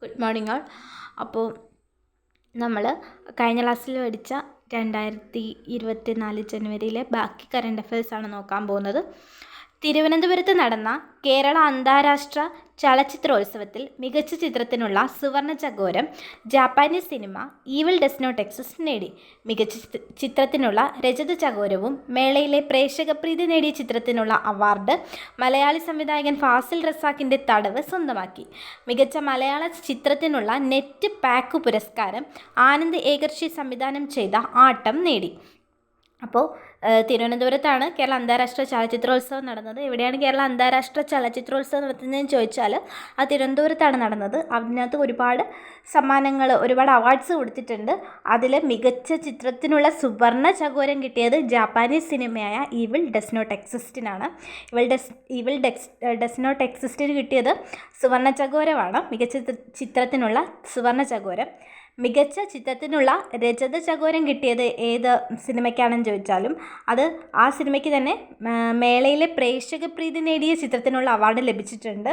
Good morning all. അപ്പോൾ നമ്മൾ കഴിഞ്ഞ ക്ലാസ്സിൽ പഠിച്ച 2024 ജനുവരിയിലെ ബാക്കി കറണ്ട് അഫയേഴ്സാണ് നോക്കാൻ പോകുന്നത്. തിരുവനന്തപുരത്ത് നടന്ന കേരള അന്താരാഷ്ട്ര ചലച്ചിത്രോത്സവത്തിൽ മികച്ച ചിത്രത്തിനുള്ള Suvarna Chakoram Japanese cinema evil does not exist നേടി. മികച്ച ചിത്രത്തിനുള്ള രജത ചകോരവും മേളയിലെ പ്രേക്ഷകപ്രീതി നേടിയ ചിത്രത്തിനുള്ള അവാർഡ് മലയാളി സംവിധായകൻ ഫാസിൽ റസാഖിൻ്റെ തടവ് സ്വന്തമാക്കി. മികച്ച മലയാള ചിത്രത്തിനുള്ള നെറ്റ് പാക്ക് പുരസ്കാരം ആനന്ദ് ഏകർഷി സംവിധാനം ചെയ്ത ആട്ടം നേടി. അപ്പോൾ തിരുവനന്തപുരത്താണ് കേരള അന്താരാഷ്ട്ര ചലച്ചിത്രോത്സവം നടന്നത്. എവിടെയാണ് കേരള അന്താരാഷ്ട്ര ചലച്ചിത്രോത്സവം നടത്തുന്നതെന്ന് ചോദിച്ചാൽ അത് തിരുവനന്തപുരത്താണ് നടന്നത്. അതിനകത്ത് ഒരുപാട് സമ്മാനങ്ങൾ, ഒരുപാട് അവാർഡ്സ് കൊടുത്തിട്ടുണ്ട്. അതിൽ മികച്ച ചിത്രത്തിനുള്ള സുവർണ ചകോരം കിട്ടിയത് ജാപ്പാനീസ് സിനിമയായ ഈവിൾ ഡസ് നോട്ട് എക്സിസ്റ്റിനാണ്. ഈവിൾ ഡസ് നോട്ട് എക്സിസ്റ്റിന് കിട്ടിയത് സുവർണ ചകോരമാണ്. മികച്ച ചിത്രത്തിനുള്ള സുവർണ ചകോരം. മികച്ച ചിത്രത്തിനുള്ള രജത ചകോരം കിട്ടിയത് ഏത് സിനിമയ്ക്കാണെന്ന് ചോദിച്ചാലും അത് ആ സിനിമയ്ക്ക് തന്നെ മേളയിലെ പ്രേക്ഷകപ്രീതി നേടിയ ചിത്രത്തിനുള്ള അവാർഡ് ലഭിച്ചിട്ടുണ്ട്.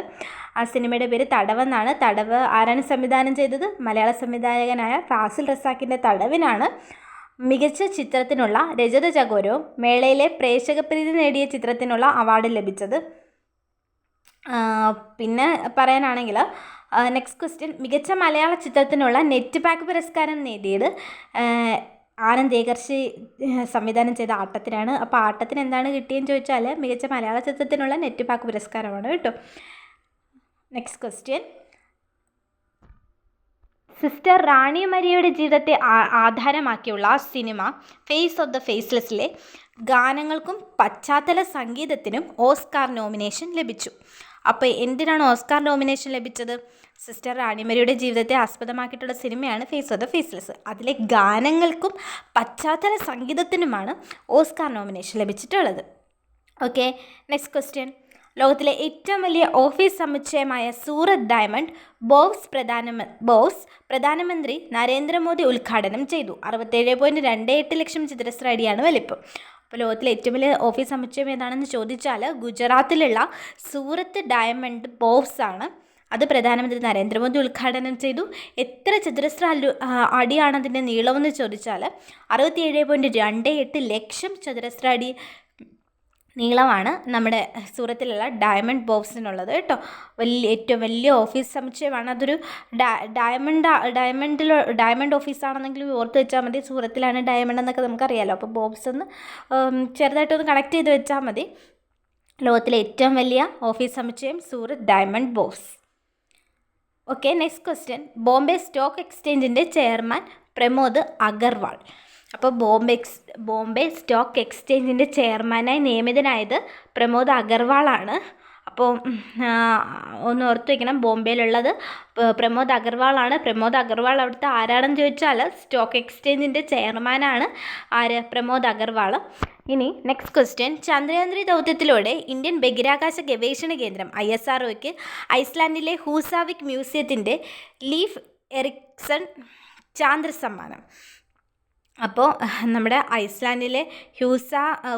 ആ സിനിമയുടെ പേര് തടവെന്നാണ്. തടവ് ആരാണ് സംവിധാനം ചെയ്തത്? മലയാള സംവിധായകനായ ഫാസിൽ റസാഖിൻ്റെ തടവിനാണ് മികച്ച ചിത്രത്തിനുള്ള രജത ചകോരവും മേളയിലെ പ്രേക്ഷകപ്രീതി നേടിയ ചിത്രത്തിനുള്ള അവാർഡ് ലഭിച്ചത്. പിന്നെ പറയാനാണെങ്കിൽ നെക്സ്റ്റ് ക്വസ്റ്റ്യൻ, മികച്ച മലയാള ചിത്രത്തിനുള്ള നെറ്റ് പാക്ക് പുരസ്കാരം നേടിയത് ആനന്ദ് ഏകർഷി സംവിധാനം ചെയ്ത ആട്ടത്തിനാണ്. അപ്പോൾ ആട്ടത്തിന് എന്താണ് കിട്ടിയെന്ന് ചോദിച്ചാൽ മികച്ച മലയാള ചിത്രത്തിനുള്ള നെറ്റ് പാക്ക് പുരസ്കാരമാണ് കേട്ടോ. നെക്സ്റ്റ് ക്വസ്റ്റ്യൻ, സിസ്റ്റർ റാണി മരിയയുടെ ജീവിതത്തെ ആധാരമാക്കിയുള്ള സിനിമ ഫേസ് ഓഫ് ദ ഫേസ്ലെസ്സിലെ ഗാനങ്ങൾക്കും പശ്ചാത്തല സംഗീതത്തിനും ഓസ്കാർ നോമിനേഷൻ ലഭിച്ചു. അപ്പോൾ എന്തിനാണ് ഓസ്കാർ നോമിനേഷൻ ലഭിച്ചത്? സിസ്റ്റർ റാണിമരിയുടെ ജീവിതത്തെ ആസ്പദമാക്കിയിട്ടുള്ള സിനിമയാണ് ഫേസ് ഓഫ് ദ ഫേസ്ലെസ്. അതിലെ ഗാനങ്ങൾക്കും പശ്ചാത്തല സംഗീതത്തിനുമാണ് ഓസ്കാർ നോമിനേഷൻ ലഭിച്ചിട്ടുള്ളത്. ഓക്കെ, നെക്സ്റ്റ് ക്വസ്റ്റ്യൻ, ലോകത്തിലെ ഏറ്റവും വലിയ ഓഫീസ് സമുച്ചയമായ സൂറത്ത് ഡയമണ്ട് ബോസ് പ്രധാനമന്ത്രി നരേന്ദ്രമോദി ഉദ്ഘാടനം ചെയ്തു. 67.28 ലക്ഷം ചതുരശ്ര അടിയാണ് വലിപ്പം. അപ്പോൾ ലോകത്തിലെ ഏറ്റവും വലിയ ഓഫീസ് സമുച്ചയം ഏതാണെന്ന് ചോദിച്ചാൽ ഗുജറാത്തിലുള്ള സൂറത്ത് ഡയമണ്ട് ബോസ് ആണ്. അത് പ്രധാനമന്ത്രി നരേന്ദ്രമോദി ഉദ്ഘാടനം ചെയ്തു. എത്ര ചതുരശ്ര അടിയാണ് അതിൻ്റെ നീളമെന്ന് ചോദിച്ചാൽ 67.28 ലക്ഷം ചതുരശ്ര അടി നീളമാണ് നമ്മുടെ സൂറത്തിലുള്ള ഡയമണ്ട് ബോക്സിനുള്ളത് കേട്ടോ. ഏറ്റവും വലിയ ഓഫീസ് സമുച്ചയമാണ്. അതൊരു ഡയമണ്ട് ഓഫീസാണെന്നെങ്കിലും ഓർത്ത് വെച്ചാൽ മതി. സൂറത്തിലാണ് ഡയമണ്ട് എന്നൊക്കെ നമുക്കറിയാമല്ലോ. അപ്പോൾ ബോക്സ് ഒന്ന് ചെറുതായിട്ടൊന്ന് കണക്ട് ചെയ്ത് വെച്ചാൽ മതി. ലോകത്തിലെ ഏറ്റവും വലിയ ഓഫീസ് സമുച്ചയം Surat diamond bourse. Okay, next question, Bombay stock എക്സ്ചേഞ്ചിൻ്റെ ചെയർമാൻ പ്രമോദ് അഗർവാൾ. അപ്പോൾ ബോംബെ സ്റ്റോക്ക് എക്സ്ചേഞ്ചിൻ്റെ ചെയർമാനായി നിയമിതനായത് പ്രമോദ് അഗർവാളാണ്. അപ്പോൾ ഒന്ന് ഓർത്ത് വയ്ക്കണം, ബോംബെയിലുള്ളത് പ്രമോദ് അഗർവാളാണ്. പ്രമോദ് അഗർവാൾ അവിടുത്തെ ആരാണെന്ന് ചോദിച്ചാൽ സ്റ്റോക്ക് എക്സ്ചേഞ്ചിൻ്റെ ചെയർമാനാണ്. ആര്? പ്രമോദ് അഗർവാൾ. ഇനി നെക്സ്റ്റ് ക്വസ്റ്റ്യൻ, ചന്ദ്രയാൻ 3 ദൗത്യത്തിലൂടെ ഇന്ത്യൻ ബഹിരാകാശ ഗവേഷണ കേന്ദ്രം ISROയ്ക്ക് ഐസ്ലാൻഡിലെ ഹൂസാവിക് മ്യൂസിയത്തിൻ്റെ ലീഫ് എറിക്സൺ ചാന്ദ്ര സമ്മാനം. അപ്പോൾ നമ്മുടെ ഐസ്ലാൻഡിലെ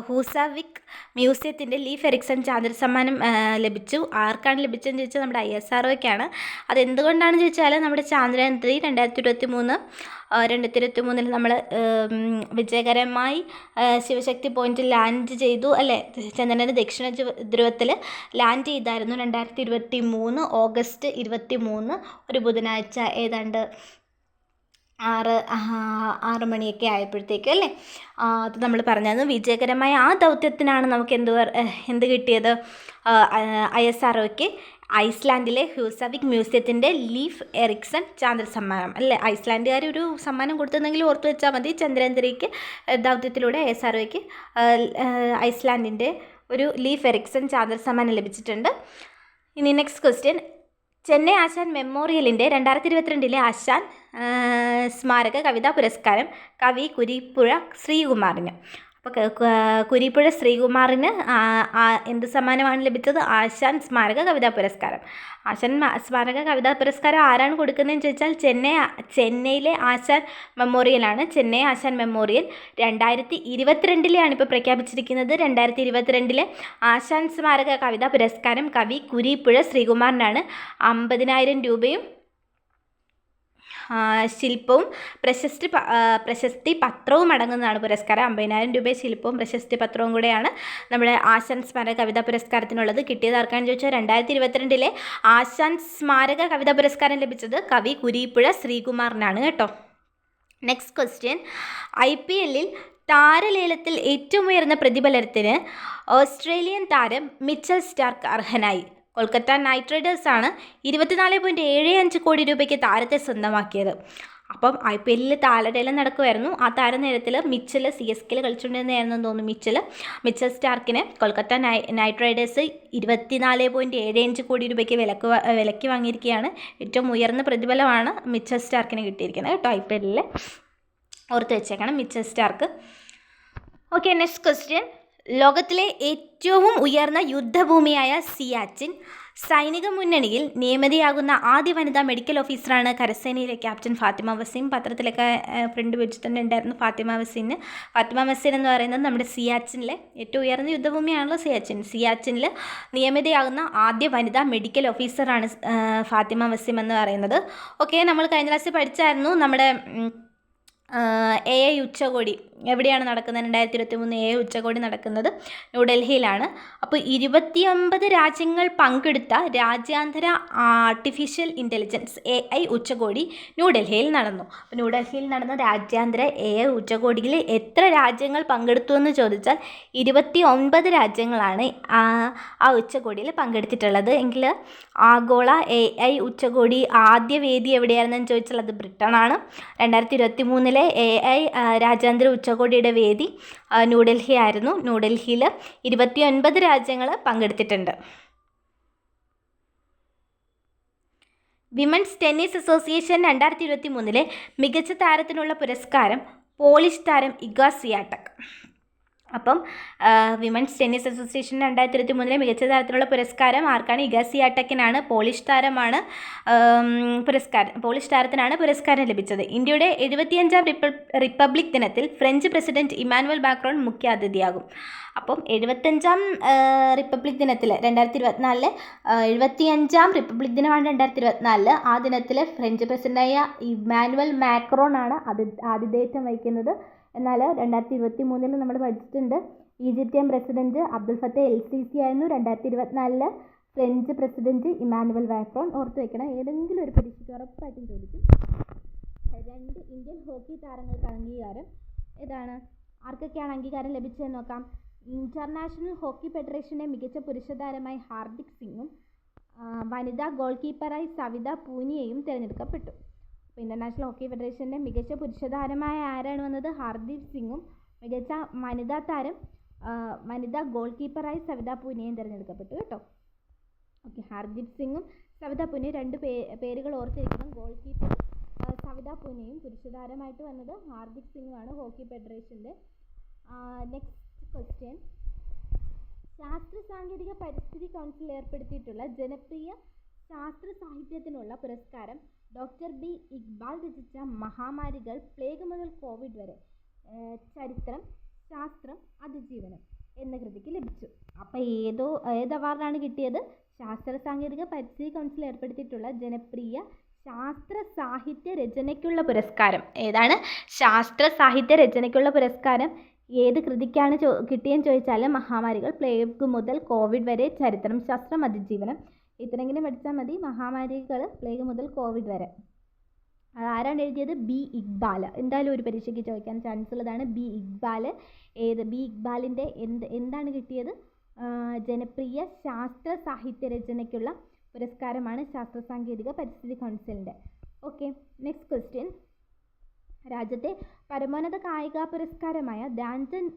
ഹൂസാവിക് മ്യൂസിയത്തിൻ്റെ ലീഫ് എറിക്സൺ ചാന്ദ്ര സമ്മാനം ലഭിച്ചു. ആർക്കാണ് ലഭിച്ചതെന്ന് ചോദിച്ചാൽ നമ്മുടെ ISROയ്ക്കാണ്. അതെന്തുകൊണ്ടാണെന്ന് ചോദിച്ചാൽ നമ്മുടെ ചന്ദ്രയാൻ 3 2023 നമ്മൾ വിജയകരമായി ശിവശക്തി പോയിന്റിൽ ലാൻഡ് ചെയ്തു അല്ലേ. ചന്ദ്രൻ്റെ ദക്ഷിണ ധ്രുവത്തിൽ ലാൻഡ് ചെയ്തായിരുന്നു 2023 ഓഗസ്റ്റ് 23 ഒരു ബുധനാഴ്ച ഏതാണ്ട് 6 മണിയൊക്കെ ആയപ്പോഴത്തേക്കും അല്ലേ. അത് നമ്മൾ പറഞ്ഞത് വിജയകരമായ ആ ദൗത്യത്തിനാണ് നമുക്ക് എന്ത് കിട്ടിയത്? ISROയ്ക്ക് ഐസ്ലാൻഡിലെ ഹ്യൂസാവിക് മ്യൂസിയത്തിൻ്റെ ലീഫ് എറിക്സൺ ചാന്ദ്ര സമ്മാനം അല്ലേ. ഐസ്ലാൻഡുകാർ ഒരു സമ്മാനം കൊടുത്തെന്നെങ്കിലും ഓർത്ത് വെച്ചാൽ മതി. ചന്ദ്രയാൻ 3 ദൗത്യത്തിലൂടെ ISROയ്ക്ക് ഐസ്ലാൻഡിൻ്റെ ഒരു ലീഫ് എറിക്സൺ ചാന്ദ്ര സമ്മാനം ലഭിച്ചിട്ടുണ്ട്. ഇനി നെക്സ്റ്റ് ക്വസ്റ്റ്യൻ, ചെന്നൈ ആശാൻ മെമ്മോറിയലിൻ്റെ 2022 ആശാൻ സ്മാരക കവിതാ പുരസ്കാരം കവി കുരിപ്പുഴ ശ്രീകുമാറിന്. അപ്പോൾ കുരീപ്പുഴ ശ്രീകുമാറിന് എന്ത് സമ്മാനമാണ് ലഭിച്ചത്? ആശാൻ സ്മാരക കവിതാ പുരസ്കാരം. ആശാൻ സ്മാരക കവിതാ പുരസ്കാരം ആരാണ് കൊടുക്കുന്നതെന്ന് ചോദിച്ചാൽ ചെന്നൈയിലെ ആശാൻ മെമ്മോറിയലാണ്. ചെന്നൈ ആശാൻ മെമ്മോറിയൽ 2022 ഇപ്പോൾ പ്രഖ്യാപിച്ചിരിക്കുന്നത്. 2022 ആശാൻ സ്മാരക കവിതാ പുരസ്കാരം കവി കുരീപ്പുഴ ശ്രീകുമാറിനാണ്. 50,000 രൂപയും ശില്പവും പ്രശസ്തി പത്രവും അടങ്ങുന്നതാണ് പുരസ്കാരം. 50,000 രൂപ ശില്പവും പ്രശസ്തി പത്രവും കൂടെയാണ് നമ്മുടെ ആശാൻ സ്മാരക കവിതാ പുരസ്കാരത്തിനുള്ളത്. കിട്ടിയത് ആർക്കാണെന്ന് ചോദിച്ചാൽ 2022 ആശാൻ സ്മാരക കവിതാ പുരസ്കാരം ലഭിച്ചത് കവി കുരീപ്പുഴ ശ്രീകുമാറിനാണ് കേട്ടോ. നെക്സ്റ്റ് ക്വസ്റ്റ്യൻ, IPL താരലേലത്തിൽ ഏറ്റവും ഉയർന്ന പ്രതിഫലത്തിന് ഓസ്ട്രേലിയൻ താരം മിച്ചൽ സ്റ്റാർക്ക് അർഹനായി. കൊൽക്കത്ത നൈറ്റ് റൈഡേഴ്സാണ് 24.75 കോടി രൂപയ്ക്ക് താരത്തെ സ്വന്തമാക്കിയത്. അപ്പം IPL താരലേലം നടക്കുമായിരുന്നു. ആ താരലേലത്തിൽ മിച്ചൽ CSKയിൽ കളിച്ചുകൊണ്ടിരുന്നതായിരുന്നു തോന്നുന്നു. മിച്ചൽ സ്റ്റാർക്കിനെ കൊൽക്കത്ത നൈറ്റ് റൈഡേഴ്സ് 24.75 കോടി രൂപയ്ക്ക് വിലയ്ക്ക് വാങ്ങിയിരിക്കുകയാണ്. ഏറ്റവും ഉയർന്ന പ്രതിഫലമാണ് മിച്ചൽ സ്റ്റാർക്കിന് കിട്ടിയിരിക്കുന്നത് കേട്ടോ. IPL ഓർത്ത് വെച്ചേക്കണം, Mitchell Starc. Okay, next question, ലോകത്തിലെ ഏറ്റവും ഉയർന്ന യുദ്ധഭൂമിയായ സിയാച്ചിൻ സൈനിക മുന്നണിയിൽ നിയമിതയാകുന്ന ആദ്യ വനിതാ മെഡിക്കൽ ഓഫീസറാണ് കരസേനയിലെ ക്യാപ്റ്റൻ ഫാത്തിമ വസീം. പത്രത്തിലൊക്കെ പ്രിൻ്റ് വെച്ചിട്ട് ഉണ്ടായിരുന്നു ഫാത്തിമ വസീം എന്ന് പറയുന്നത് നമ്മുടെ സിയാച്ചിനിലെ ഏറ്റവും ഉയർന്ന യുദ്ധഭൂമിയാണല്ലോ സിയാച്ചിനിൽ നിയമിതയാകുന്ന ആദ്യ വനിതാ മെഡിക്കൽ ഓഫീസറാണ് ഫാത്തിമ വസീം എന്ന് പറയുന്നത്. ഓക്കെ, നമ്മൾ കഴിഞ്ഞ ക്ലാസ്സിൽ പഠിച്ചായിരുന്നു നമ്മുടെ AI ഉച്ചകോടി എവിടെയാണ് നടക്കുന്നത്? 2023 AI ഉച്ചകോടി നടക്കുന്നത് ന്യൂഡൽഹിയിലാണ്. അപ്പോൾ 29 രാജ്യങ്ങൾ പങ്കെടുത്ത രാജ്യാന്തര ആർട്ടിഫിഷ്യൽ ഇൻ്റലിജൻസ് AI ഉച്ചകോടി ന്യൂഡൽഹിയിൽ നടന്നു. അപ്പോൾ ന്യൂഡൽഹിയിൽ നടന്ന രാജ്യാന്തര AI ഉച്ചകോടിയിൽ എത്ര രാജ്യങ്ങൾ പങ്കെടുത്തു എന്ന് ചോദിച്ചാൽ 29 രാജ്യങ്ങളാണ് ആ ഉച്ചകോടിയിൽ പങ്കെടുത്തിട്ടുള്ളത്. എങ്കിൽ ആഗോള AI ഉച്ചകോടി ആദ്യ വേദി എവിടെയായിരുന്നെന്ന് ചോദിച്ചാൽ അത് ബ്രിട്ടനാണ്. 2023 AI രാജ്യാന്തര ഉച്ചകോടിയുടെ വേദി ന്യൂഡൽഹി ആയിരുന്നു. ന്യൂഡൽഹിയിൽ 29 രാജ്യങ്ങൾ പങ്കെടുത്തിട്ടുണ്ട്. വിമൻസ് ടെന്നീസ് അസോസിയേഷൻ 2023 മികച്ച താരത്തിനുള്ള പുരസ്കാരം പോളിഷ് താരം ഇഗ സ്വിയാടെക്. അപ്പം വിമൻസ് ടെന്നീസ് അസോസിയേഷൻ 2023 മികച്ച താരത്തിനുള്ള പുരസ്കാരം ആർക്കാണ്? ഇഗ സ്വിയാടെക്കിനാണ്. പോളിഷ് താരത്തിനാണ് പുരസ്കാരം ലഭിച്ചത്. ഇന്ത്യയുടെ 75ാം റിപ്പബ്ലിക് ദിനത്തിൽ ഫ്രഞ്ച് പ്രസിഡന്റ് ഇമാനുവൽ മാക്രോൺ മുഖ്യാതിഥിയാകും. അപ്പം 75ാം റിപ്പബ്ലിക് ദിനത്തിൽ 2024 75ാം റിപ്പബ്ലിക് ദിനമാണ് 2024. ആ ദിനത്തിൽ ഫ്രഞ്ച് പ്രസിഡന്റായ ഇമാനുവൽ മാക്രോൺ ആണ് ആതിഥേയത്വം വഹിക്കുന്നത്. എന്നാൽ 2023 നമ്മൾ പഠിച്ചിട്ടുണ്ട് ഈജിപ്ഷ്യൻ പ്രസിഡന്റ് അബ്ദുൽ ഫത്തഹ് LCC ആയിരുന്നു. 2024 ഫ്രഞ്ച് പ്രസിഡന്റ് ഇമാനുവൽ മാക്രോൺ. ഓർത്ത് വെക്കണം, ഏതെങ്കിലും ഒരു പരീക്ഷയ്ക്ക് ഉറപ്പായിട്ടും ചോദിക്കും. 2 ഇന്ത്യൻ ഹോക്കി താരങ്ങൾക്ക് അംഗീകാരം. ഏതാണ്? ആർക്കൊക്കെയാണ് അംഗീകാരം ലഭിച്ചതെന്ന് നോക്കാം. ഇന്റർനാഷണൽ ഹോക്കി ഫെഡറേഷന്റെ മികച്ച പുരുഷ താരമായി ഹാർദിക് സിംഗും വനിതാ ഗോൾ കീപ്പറായി സവിത പൂനിയയും തിരഞ്ഞെടുക്കപ്പെട്ടു. അപ്പോൾ ഇന്റർനാഷണൽ ഹോക്കി ഫെഡറേഷൻ്റെ മികച്ച പുരുഷ താരമായ ആരാണ് വന്നത്? ഹാർദിക് സിംഗും മികച്ച വനിതാ ഗോൾ കീപ്പറായി സവിത പൂനിയയും തിരഞ്ഞെടുക്കപ്പെട്ടു കേട്ടോ. ഓക്കെ, ഹാർദിക് സിംഗും സവിത പൂനിയയും 2 പേരുകൾ ഓർത്തിരിക്കണം. ഗോൾ കീപ്പർ സവിത പൂനിയയും, പുരുഷ താരമായിട്ട് വന്നത് ഹാർദിക് സിംഗുമാണ് ഹോക്കി ഫെഡറേഷൻ്റെ. നെക്സ്റ്റ് ക്വസ്റ്റ്യൻ, ശാസ്ത്ര സാങ്കേതിക പരിസ്ഥിതി കൗൺസിൽ ഏർപ്പെടുത്തിയിട്ടുള്ള ജനപ്രിയ ശാസ്ത്ര സാഹിത്യത്തിനുള്ള പുരസ്കാരം ഡോക്ടർ B ഇക്ബാൽ രചിച്ച മഹാമാരികൾ പ്ലേഗ് മുതൽ കോവിഡ് വരെ ചരിത്രം, ശാസ്ത്രം, അതിജീവനം എന്ന കൃതിക്ക് ലഭിച്ചു. അപ്പോൾ ഏത് അവാർഡാണ് കിട്ടിയത്? ശാസ്ത്ര സാങ്കേതിക പരിസ്ഥിതി കൗൺസിൽ ഏർപ്പെടുത്തിയിട്ടുള്ള ജനപ്രിയ ശാസ്ത്ര സാഹിത്യ രചനയ്ക്കുള്ള പുരസ്കാരം. ഏതാണ്? ശാസ്ത്ര സാഹിത്യ രചനയ്ക്കുള്ള പുരസ്കാരം ഏത് കൃതിക്കാണ് കിട്ടിയെന്ന് ചോദിച്ചാൽ മഹാമാരികൾ പ്ലേഗ് മുതൽ കോവിഡ് വരെ ചരിത്രം, ശാസ്ത്രം, അതിജീവനം. ഇത്രയെങ്കിലും പഠിച്ചാൽ മതി. മഹാമാരികൾ പ്ലേഗ് മുതൽ കോവിഡ് വരെ. ആരാണ് എഴുതിയത്? B ഇക്ബാൽ. എന്തായാലും ഒരു പരീക്ഷയ്ക്ക് ചോദിക്കാൻ ചാൻസ് ഉള്ളതാണ്. B ഇക്ബാൽ. B ഇക്ബാലിൻ്റെ എന്താണ് കിട്ടിയത്? ജനപ്രിയ ശാസ്ത്ര സാഹിത്യ രചനയ്ക്കുള്ള പുരസ്കാരമാണ് ശാസ്ത്ര സാങ്കേതിക പരിസ്ഥിതി കൗൺസിലിൻ്റെ. ഓക്കെ, നെക്സ്റ്റ് ക്വസ്റ്റ്യൻ, രാജ്യത്തെ പരമോന്നത കായിക പുരസ്കാരമായ ധ്യാൻചന്ദ്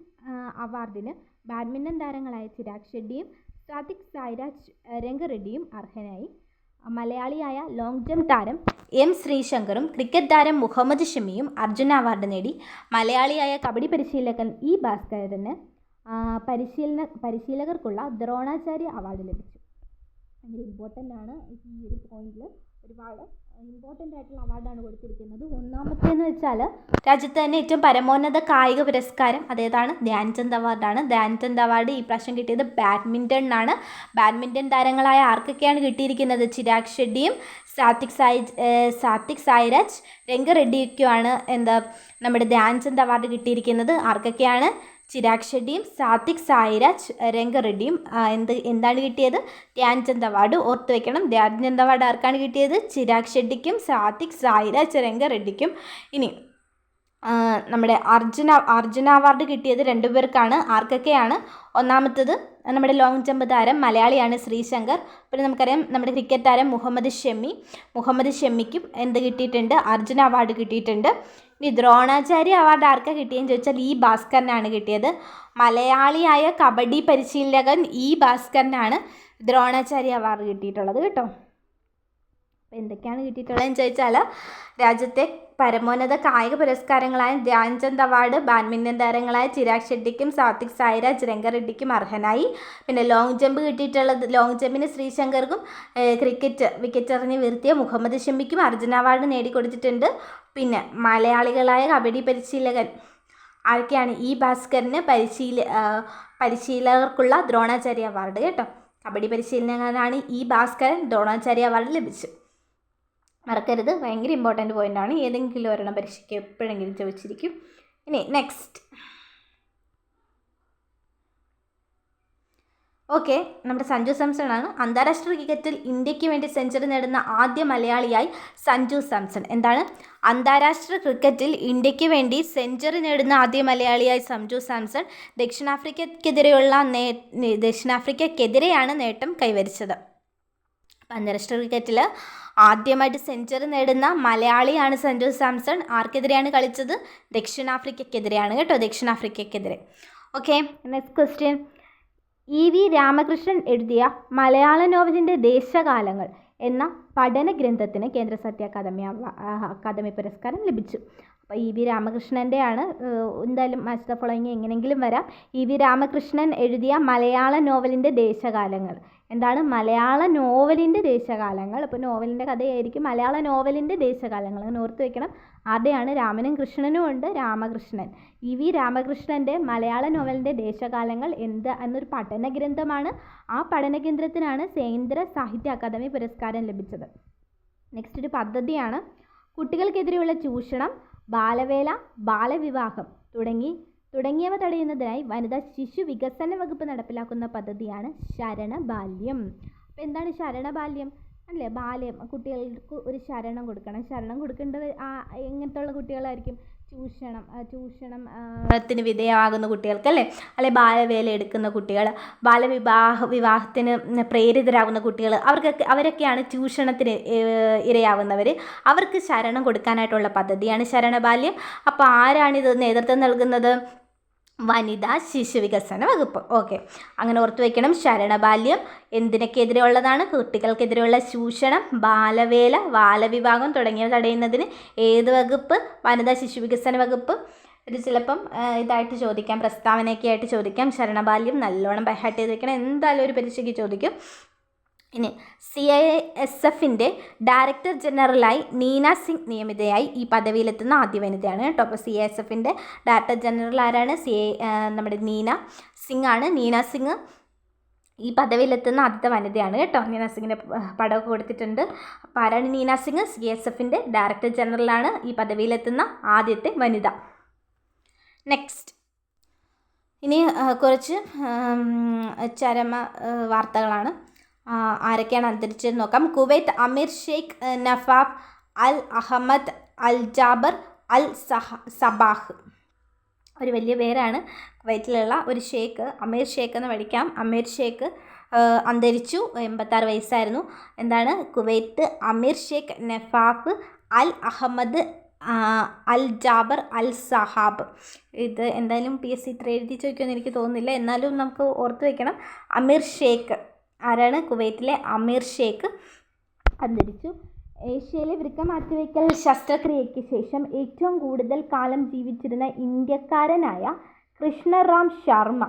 അവാർഡിന് ബാഡ്മിൻ്റൺ താരങ്ങളായ ചിരാഗ് ഷെട്ടിയും സാത്വിക് സായിരാജ് രംഗറെഡ്ഡിയും അർഹനായി. മലയാളിയായ ലോങ് ജമ്പ് താരം എം ശ്രീശങ്കറും ക്രിക്കറ്റ് താരം മുഹമ്മദ് ഷമിയും അർജുന അവാർഡ് നേടി. മലയാളിയായ കബഡി പരിശീലകൻ ഇ ഭാസ്കരന് പരിശീലകർക്കുള്ള ദ്രോണാചാര്യ അവാർഡ് ലഭിച്ചു. ഭയങ്കര ഇമ്പോർട്ടൻ്റ് ആണ്. ഈ ഒരു പോയിന്റിൽ ഒരുപാട് ഇമ്പോർട്ടൻ്റ് ആയിട്ടുള്ള അവാർഡാണ് കൊടുത്തിരിക്കുന്നത്. ഒന്നാമത്തേന്ന് വെച്ചാൽ രാജ്യത്ത് തന്നെ ഏറ്റവും പരമോന്നത കായിക പുരസ്കാരം അതേതാണ്, ധ്യാൻചന്ദ് അവാർഡാണ്. ധ്യാൻചന്ദ് അവാർഡ് ഈ പ്രാവശ്യം കിട്ടിയത് ബാഡ്മിൻ്റണിനാണ്. ബാഡ്മിൻ്റൺ താരങ്ങളായ ആർക്കൊക്കെയാണ് കിട്ടിയിരിക്കുന്നത്? ചിരാഗ് ഷെഡ്ഡിയും സാത്വിക് സായിരാജ് രംഗറെഡ്ഡിക്കുമാണ് നമ്മുടെ ധ്യാൻചന്ദ് അവാർഡ് കിട്ടിയിരിക്കുന്നത്. ആർക്കൊക്കെയാണ്? ചിരാഗ് ഷെഡ്ഡിയും സാത്വിക് സായിരാജ് രംഗറെഡ്ഡിയും. എന്താണ് കിട്ടിയത്? ധ്യാൻചന്ദ് അവാർഡ്. ഓർത്ത് വെക്കണം. ധ്യാൻചന്ദ് അവാർഡ് ആർക്കാണ് കിട്ടിയത്? ചിരാഗ് ഷെഡ്ഡിക്കും സാത്വിക് സായിരാജ് രംഗറെഡ്ഡിക്കും. ഇനി നമ്മുടെ അർജുന അവാർഡ് കിട്ടിയത് 2 പേർക്കാണ്. ആർക്കൊക്കെയാണ്? ഒന്നാമത്തത് നമ്മുടെ ലോങ് ജമ്പ് താരം മലയാളിയാണ് ശ്രീശങ്കർ. പിന്നെ നമുക്കറിയാം നമ്മുടെ ക്രിക്കറ്റ് താരം മുഹമ്മദ് ഷമിക്കും കിട്ടിയിട്ടുണ്ട്? അർജുന അവാർഡ് കിട്ടിയിട്ടുണ്ട്. ഇനി ദ്രോണാചാര്യ അവാർഡ് ആർക്കാണ് കിട്ടിയെന്ന് ചോദിച്ചാൽ ഇ ഭാസ്കരനാണ് കിട്ടിയത്. മലയാളിയായ കബഡി പരിശീലകൻ ഇ ഭാസ്കരനാണ് ദ്രോണാചാര്യ അവാർഡ് കിട്ടിയിട്ടുള്ളത് കേട്ടോ. അപ്പോൾ എന്തൊക്കെയാണ് കിട്ടിയിട്ടുള്ളതെന്ന് ചോദിച്ചാൽ രാജ്യത്തെ പരമോന്നത കായിക പുരസ്കാരങ്ങളായ ധ്യാൻചന്ദ് അവാർഡ് ബാഡ്മിൻ്റൺ താരങ്ങളായ ചിരാഗ് ഷെഡ്ഡിക്കും സാത്വിക് സായിരാജ് രംഗറെഡ്ഡിക്കും അർഹനായി. പിന്നെ ലോങ് ജമ്പ് കിട്ടിയിട്ടുള്ളത്, ലോങ് ജമ്പിന് ശ്രീശങ്കർക്കും വിക്കറ്റ് എറിഞ്ഞ് വീഴ്ത്തിയ മുഹമ്മദ് ഷമിക്കും അർജുന അവാർഡ് നേടിക്കൊടുത്തിട്ടുണ്ട്. പിന്നെ മലയാളികളായ കബഡി പരിശീലകൻ ആരൊക്കെയാണ്? ഇ ഭാസ്കരന് പരിശീലകർക്കുള്ള ദ്രോണാചാര്യ അവാർഡ് കേട്ടോ. കബഡി പരിശീലകനാണ് ഇ ഭാസ്കരൻ. ദ്രോണാചാര്യ അവാർഡ് ലഭിച്ചു. മറക്കരുത്, ഭയങ്കര ഇമ്പോർട്ടൻ്റ് പോയിൻ്റാണ്. ഏതെങ്കിലും ഒരെണ്ണം പരീക്ഷയ്ക്ക് എപ്പോഴെങ്കിലും ചോദിച്ചിരിക്കും. ഇനി നെക്സ്റ്റ്. ഓക്കെ, നമ്മുടെ സഞ്ജു സാംസൺ ആണ്. അന്താരാഷ്ട്ര ക്രിക്കറ്റിൽ ഇന്ത്യക്ക് വേണ്ടി സെഞ്ചുറി നേടുന്ന ആദ്യ മലയാളിയായി സഞ്ജു സാംസൺ. എന്താണ്? അന്താരാഷ്ട്ര ക്രിക്കറ്റിൽ ഇന്ത്യക്ക് വേണ്ടി സെഞ്ചുറി നേടുന്ന ആദ്യ മലയാളിയായി സഞ്ജു സാംസൺ ദക്ഷിണാഫ്രിക്കയ്ക്കെതിരെയാണ് നേട്ടം കൈവരിച്ചത്. അന്താരാഷ്ട്ര ക്രിക്കറ്റിൽ ആദ്യമായിട്ട് സെഞ്ചുറി നേടുന്ന മലയാളിയാണ് സഞ്ജു സാംസൺ. ആർക്കെതിരെയാണ് കളിച്ചത്? ദക്ഷിണാഫ്രിക്കയ്ക്കെതിരെയാണ് കേട്ടോ. ദക്ഷിണാഫ്രിക്കയ്ക്കെതിരെ. Okay, next question. E V Ramakrishnan എഴുതിയ മലയാള നോവലിൻ്റെ ദേശകാലങ്ങൾ എന്ന പഠന ഗ്രന്ഥത്തിന് കേന്ദ്ര സാഹിത്യ അക്കാദമി പുരസ്കാരം ലഭിച്ചു. അപ്പോൾ ഇ വി രാമകൃഷ്ണൻ്റെ ആണ്. എന്തായാലും മാച്ച് ദ ഫോളോയിങ് എങ്ങനെയെങ്കിലും വരാം. ഇ വി രാമകൃഷ്ണൻ എഴുതിയ മലയാള നോവലിൻ്റെ ദേശകാലങ്ങൾ. എന്താണ്? മലയാള നോവലിൻ്റെ ദേശകാലങ്ങൾ. അപ്പോൾ നോവലിൻ്റെ കഥയായിരിക്കും മലയാള നോവലിൻ്റെ ദേശകാലങ്ങൾ. അങ്ങനെ ഓർത്ത് വെക്കണം. ആരുടെയാണ്? രാമനും കൃഷ്ണനും ഉണ്ട്. രാമകൃഷ്ണൻ. ഇ വി രാമകൃഷ്ണൻ്റെ മലയാള നോവലിൻ്റെ ദേശകാലങ്ങൾ എന്നൊരു പഠന ഗ്രന്ഥമാണ്. ആ പഠന ഗ്രന്ഥത്തിനാണ് കേന്ദ്ര സാഹിത്യ അക്കാദമി പുരസ്കാരം ലഭിച്ചത്. നെക്സ്റ്റ് ഒരു പദ്ധതിയാണ്. കുട്ടികൾക്കെതിരെയുള്ള ചൂഷണം, ബാലവേല, ബാലവിവാഹം തുടങ്ങിയവ തടയുന്നതിനായി വനിതാ ശിശു വികസന വകുപ്പ് നടപ്പിലാക്കുന്ന പദ്ധതിയാണ് ശരണബാല്യം. അപ്പോൾ എന്താണ് ശരണബാല്യം? അല്ലേ, ബാല്യം. കുട്ടികൾക്ക് ഒരു ശരണം കൊടുക്കണം. ശരണം കൊടുക്കേണ്ടത് എങ്ങനത്തെ ഉള്ള കുട്ടികളായിരിക്കും? ചൂഷണത്തിന് വിധേയമാകുന്ന കുട്ടികൾക്ക് അല്ലെ ബാലവേല എടുക്കുന്ന കുട്ടികൾ, വിവാഹത്തിന് പ്രേരിതരാകുന്ന കുട്ടികൾ, അവരൊക്കെയാണ് ചൂഷണത്തിന് ഇരയാവുന്നവർ. അവർക്ക് ശരണം കൊടുക്കാനായിട്ടുള്ള പദ്ധതിയാണ് ശരണബാല്യം. അപ്പോൾ ആരാണിത് നേതൃത്വം നൽകുന്നത്? വനിതാ ശിശു വികസന വകുപ്പ്. ഓക്കെ, അങ്ങനെ ഓർത്ത് വയ്ക്കണം. ശരണബാല്യം എന്തിനൊക്കെതിരെ ഉള്ളതാണ്? കുട്ടികൾക്കെതിരെയുള്ള ചൂഷണം, ബാലവേല, ബാലവിവാഹം തുടങ്ങിയവ തടയുന്നതിന് ഏത് വകുപ്പ്? വനിതാ ശിശു വികസന വകുപ്പ്. ഇത് ചിലപ്പം ഇതായിട്ട് ചോദിക്കാം, പ്രസ്താവനയൊക്കെ ആയിട്ട് ചോദിക്കാം. ശരണബാല്യം നല്ലോണം ബൈഹാർട്ട് ചെയ്ത് വയ്ക്കണം. എന്തായാലും ഒരു പരീക്ഷയ്ക്ക് ചോദിക്കും. ഇനി CISFൻ്റെ ഡയറക്ടർ ജനറലായി നീന സിംഗ് നിയമിതയായി. ഈ പദവിയിലെത്തുന്ന ആദ്യ വനിതയാണ് കേട്ടോ. അപ്പോൾ CISFൻ്റെ ഡയറക്ടർ ജനറൽ ആരാണ്? നമ്മുടെ നീന സിംഗ് ആണ്. നീന സിംഗ് ഈ പദവിയിലെത്തുന്ന ആദ്യത്തെ വനിതയാണ് കേട്ടോ. നീന സിംഗിൻ്റെ പടമൊക്കെ കൊടുത്തിട്ടുണ്ട്. അപ്പോൾ ആരാണ് നീന സിംഗ്? CISFൻ്റെ ഡയറക്ടർ ജനറലാണ്. ഈ പദവിയിലെത്തുന്ന ആദ്യത്തെ വനിത. നെക്സ്റ്റ്. ഇനി കുറച്ച് ചരമ വാർത്തകളാണ്. ആരൊക്കെയാണ് അന്തരിച്ചതെന്ന് നോക്കാം. കുവൈത്ത് അമീർ ഷെയ്ഖ് നവാഫ് അൽ അഹമ്മദ് അൽ ജാബർ അൽ സബാഹ്. ഒരു വലിയ പേരാണ്. കുവൈറ്റിലുള്ള ഒരു ഷെയ്ഖ്, അമീർ ഷെയ്ഖ് എന്ന് പഠിക്കാം. അമീർ ഷെയ്ഖ് അന്തരിച്ചു. 86 വയസ്സായിരുന്നു. എന്താണ്? കുവൈത്ത് അമീർ ഷെയ്ഖ് നവാഫ് അൽ അഹമ്മദ് അൽ ജാബർ അൽ സഹാബ്. ഇത് എന്തായാലും PSC ഇത്ര എഴുതി ചോദിക്കുമെന്ന് എനിക്ക് തോന്നുന്നില്ല. എന്നാലും നമുക്ക് ഓർത്ത് വയ്ക്കണം. അമീർ ഷെയ്ഖ് ആരാണ്? കുവൈറ്റിലെ അമീർ ഷെയ്ഖ് അന്തരിച്ചു. ഏഷ്യയിലെ വൃക്ക മാറ്റിവയ്ക്കൽ ശസ്ത്രക്രിയയ്ക്ക് ശേഷം ഏറ്റവും കൂടുതൽ കാലം ജീവിച്ചിരുന്ന ഇന്ത്യക്കാരനായ കൃഷ്ണറാം ശർമ്മ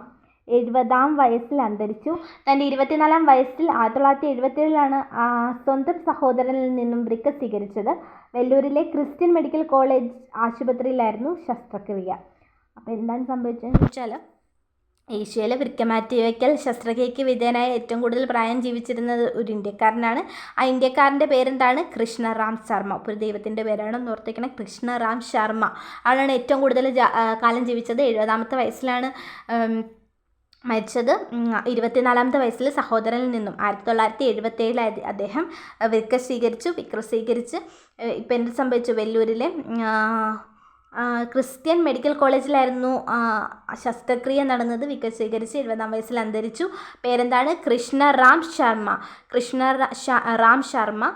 70-ാം വയസ്സിൽ അന്തരിച്ചു. തൻ്റെ 24-ാം വയസ്സിൽ 1977 സ്വന്തം സഹോദരനിൽ നിന്നും വൃക്ക സ്വീകരിച്ചത്. വെല്ലൂരിലെ ക്രിസ്ത്യൻ മെഡിക്കൽ കോളേജ് ആശുപത്രിയിലായിരുന്നു ശസ്ത്രക്രിയ. അപ്പോൾ എന്താണ് സംഭവിച്ചതെന്ന് വെച്ചാൽ, ഏഷ്യയിലെ വൃക്ക മാറ്റിവയ്ക്കൽ ശസ്ത്രക്രിയയ്ക്ക് വിധേയനായ ഏറ്റവും കൂടുതൽ പ്രായം ജീവിച്ചിരുന്നത് ഒരു ഇന്ത്യക്കാരനാണ്. ആ ഇന്ത്യക്കാരൻ്റെ പേരെന്താണ്? കൃഷ്ണറാം ശർമ്മ. ഒരു ദൈവത്തിൻ്റെ പേരാണ്, ഓർത്തിരിക്കണം. കൃഷ്ണറാം ശർമ്മ ആളാണ് ഏറ്റവും കൂടുതൽ കാലം ജീവിച്ചത്. 70-ാമത്തെ വയസ്സിലാണ് മരിച്ചത്. 24-ാമത്തെ വയസ്സിൽ സഹോദരനിൽ നിന്നും 1977 അദ്ദേഹം വൃക്ക സ്വീകരിച്ച് ഇപ്പം എന്ത് സംഭവിച്ചു? വെല്ലൂരിലെ ക്രിസ്ത്യൻ മെഡിക്കൽ കോളേജിലായിരുന്നു ശസ്ത്രക്രിയ നടന്നത്. വൃക്ക സ്വീകരിച്ച് 70-ാം വയസ്സിൽ അന്തരിച്ചു. പേരെന്താണ്? കൃഷ്ണറാം ശർമ്മ.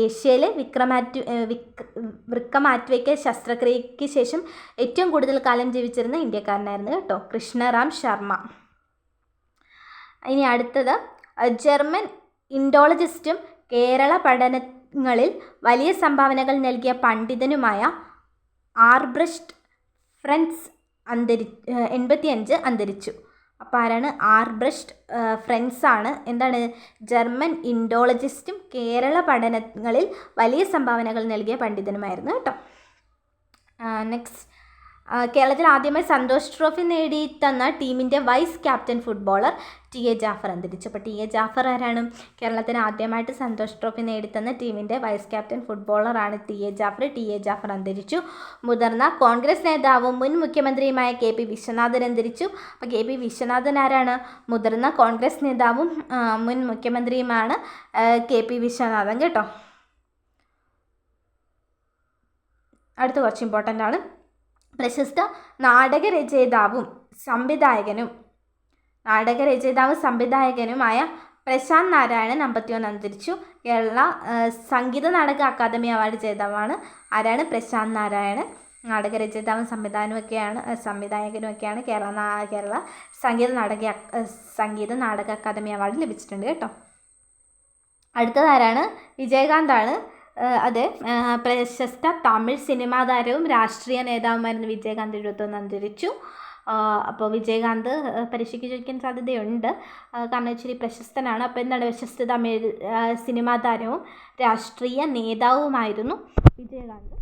ഏഷ്യയിലെ വൃക്ക മാറ്റിവയ്ക്കൽ ശസ്ത്രക്രിയയ്ക്ക് ശേഷം ഏറ്റവും കൂടുതൽ കാലം ജീവിച്ചിരുന്ന ഇന്ത്യക്കാരനായിരുന്നു കേട്ടോ, കൃഷ്ണറാം ശർമ്മ. ഇനി അടുത്തത്, ജർമ്മൻ ഇൻഡോളജിസ്റ്റും കേരള പഠനങ്ങളിൽ വലിയ സംഭാവനകൾ നൽകിയ പണ്ഡിതനുമായ ആർബ്രഷ്റ്റ് ഫ്രൻസ് 85 അന്തരിച്ചു. അപ്പോൾ ആരാണ്? ആർബ്രഷ്റ്റ് ഫ്രൻസ് ആണ്. എന്താണ്? ജർമ്മൻ ഇൻഡോളജിസ്റ്റും കേരള പഠനങ്ങളിൽ വലിയ സംഭാവനകൾ നൽകിയ പണ്ഡിതനുമായിരുന്നു കേട്ടോ. നെക്സ്റ്റ്, കേരളത്തിൽ ആദ്യമായി സന്തോഷ് ട്രോഫി നേടിത്തന്ന ടീമിൻ്റെ vice captain footballer T A. Jafar അന്തരിച്ചു. അപ്പോൾ ടി.എ. ജാഫർ ആരാണ്? കേരളത്തിന് ആദ്യമായിട്ട് സന്തോഷ് ട്രോഫി നേടിത്തന്ന ടീമിൻ്റെ വൈസ് ക്യാപ്റ്റൻ ഫുട്ബോളറാണ് ടി.എ. ജാഫർ. ടി.എ. ജാഫർ അന്തരിച്ചു. മുതിർന്ന കോൺഗ്രസ് നേതാവും മുൻ മുഖ്യമന്ത്രിയുമായ കെ.പി. വിശ്വനാഥൻ അന്തരിച്ചു. അപ്പോൾ കെ.പി. വിശ്വനാഥൻ ആരാണ്? മുതിർന്ന കോൺഗ്രസ് നേതാവും മുൻ മുഖ്യമന്ത്രിയുമാണ് കെ.പി. വിശ്വനാഥൻ കേട്ടോ. അടുത്ത കുറച്ച് ഇമ്പോർട്ടൻ്റ് ആണ്. പ്രശസ്ത നാടകരചയിതാവും സംവിധായകനുമായ പ്രശാന്ത് നാരായണൻ 51 അന്തരിച്ചു. Kerala Sangeetha Nataka academy award ജേതാവാണ്. ആരാണ്? പ്രശാന്ത് നാരായണൻ. നാടകരചയിതാവും സംവിധായകനുമൊക്കെയാണ്. കേരള സംഗീത നാടക അക്കാദമി അവാർഡ് ലഭിച്ചിട്ടുണ്ട് കേട്ടോ. അടുത്തതാരാണ്? വിജയകാന്താണ്. അത് പ്രശസ്ത തമിഴ് സിനിമാ താരവും രാഷ്ട്രീയ നേതാവുമായിരുന്നു വിജയകാന്ത്. 71 അന്തരിച്ചു. അപ്പോൾ വിജയകാന്ത് പരീക്ഷയ്ക്ക് ചോദിക്കാൻ സാധ്യതയുണ്ട്, കാരണം ഇച്ചിരി പ്രശസ്തനാണ്. അപ്പോൾ എന്താണ്? പ്രശസ്ത തമിഴ് സിനിമാ താരവും രാഷ്ട്രീയ നേതാവുമായിരുന്നു വിജയകാന്ത്.